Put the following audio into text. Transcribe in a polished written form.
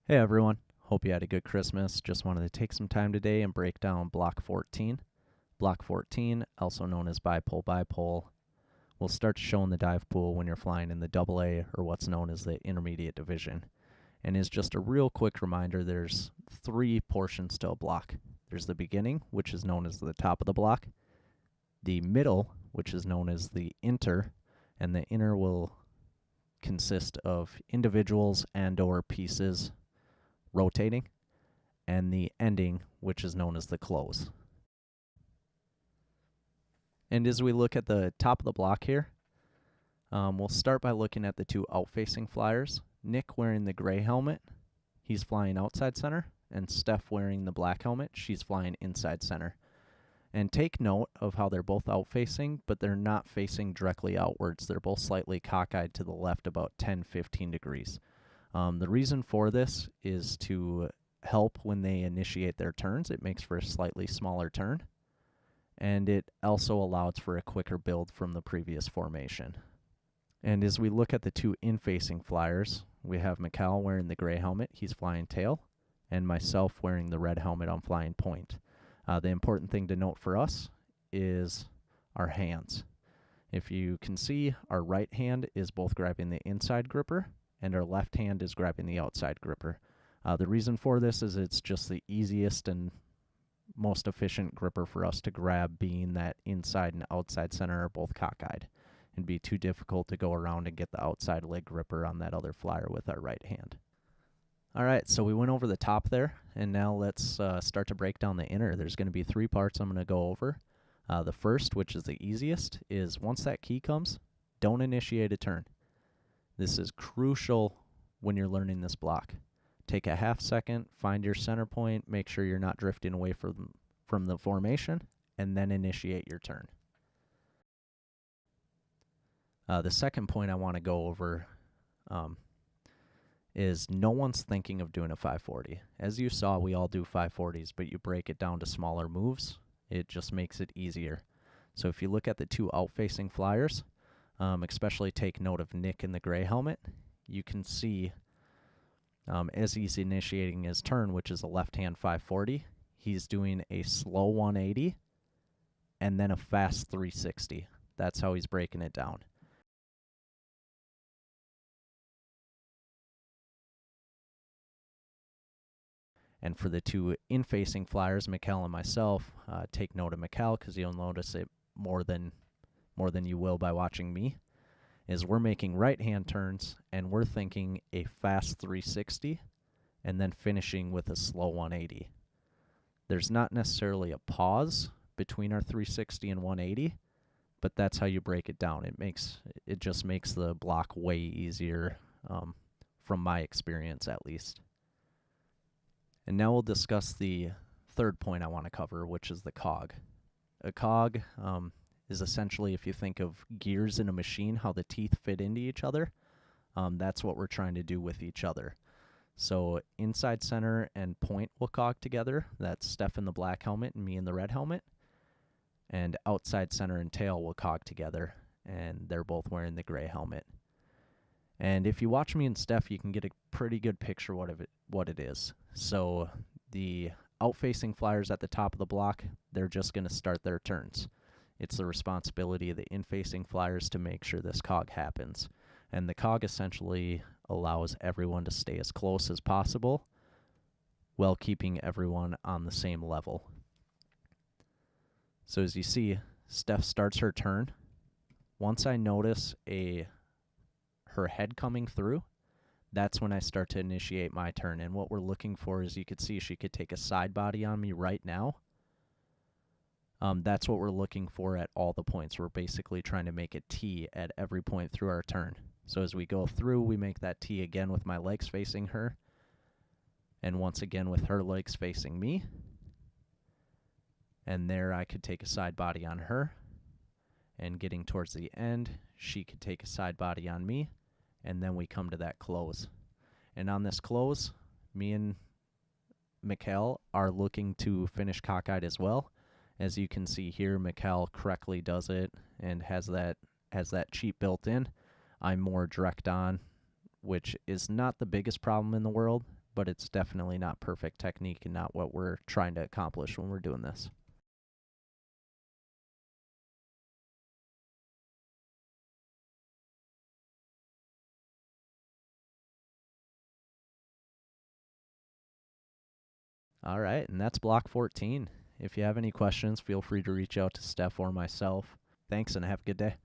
Hey everyone, hope you had a good Christmas. Just wanted to take some time today and break down Block 14. Block 14, also known as Bipole Bipole, will start showing the dive pool when you're flying in the AA or what's known as the Intermediate Division. And is just a real quick reminder, there's three portions to a block. There's the beginning, which is known as the top of the block, the middle, which is known as the inter, and the inner will consist of individuals and or pieces rotating, and the ending, which is known as the close. And as we look at the top of the block here, we'll start by looking at the two out-facing flyers. Nick wearing the gray helmet, he's flying outside center, and Steph wearing the black helmet, she's flying inside center. And take note of how they're both out-facing, but they're not facing directly outwards. They're both slightly cockeyed to the left about 10-15 degrees. The reason for this is to help when they initiate their turns. It makes for a slightly smaller turn, and it also allows for a quicker build from the previous formation. And as we look at the two in-facing flyers, we have Mikal wearing the gray helmet, he's flying tail, and myself wearing the red helmet, I'm flying point. The important thing to note for us is our hands. If you can see, our right hand is both grabbing the inside gripper, and our left hand is grabbing the outside gripper. The reason for this is it's just the easiest and most efficient gripper for us to grab, being that inside and outside center are both cockeyed. It'd be too difficult to go around and get the outside leg gripper on that other flyer with our right hand. All right, so we went over the top there, and now let's start to break down the inner. There's going to be three parts I'm going to go over. The first, which is the easiest, is once that key comes, don't initiate a turn. This is crucial when you're learning this block. Take a half second, find your center point, make sure you're not drifting away from the formation, and then initiate your turn. The second point I want to go over is no one's thinking of doing a 540. As you saw, we all do 540s, but you break it down to smaller moves. It just makes it easier. So if you look at the two out-facing flyers, especially take note of Nick in the gray helmet, you can see as he's initiating his turn, which is a left-hand 540, he's doing a slow 180 and then a fast 360. That's how he's breaking it down. And for the two in-facing flyers, Mikal and myself, take note of Mikal because you'll notice it more than you will by watching me, is we're making right-hand turns, and we're thinking a fast 360 and then finishing with a slow 180. There's not necessarily a pause between our 360 and 180, but that's how you break it down. It just makes the block way easier, from my experience at least. And now we'll discuss the third point I want to cover, which is the cog. A cog is essentially, if you think of gears in a machine, how the teeth fit into each other. That's what we're trying to do with each other. So inside center and point will cog together. That's Steph in the black helmet and me in the red helmet. And outside center and tail will cog together, and they're both wearing the gray helmet. And if you watch me and Steph, you can get a pretty good picture what it is. So the out-facing flyers at the top of the block, they're just going to start their turns. It's the responsibility of the in-facing flyers to make sure this cog happens. And the cog essentially allows everyone to stay as close as possible while keeping everyone on the same level. So as you see, Steph starts her turn. Once I notice her head coming through, that's when I start to initiate my turn. And what we're looking for is, you could see she could take a side body on me right now. That's what we're looking for at all the points. We're basically trying to make a T at every point through our turn. So as we go through, we make that T again with my legs facing her, and once again with her legs facing me. And there I could take a side body on her, and getting towards the end, she could take a side body on me, and then we come to that close. And on this close, me and Mikal are looking to finish cockeyed as well. As you can see here, Mikal correctly does it and has that cheat built in. I'm more direct on, which is not the biggest problem in the world, but it's definitely not perfect technique and not what we're trying to accomplish when we're doing this. All right, and that's block 14. If you have any questions, feel free to reach out to Steph or myself. Thanks and have a good day.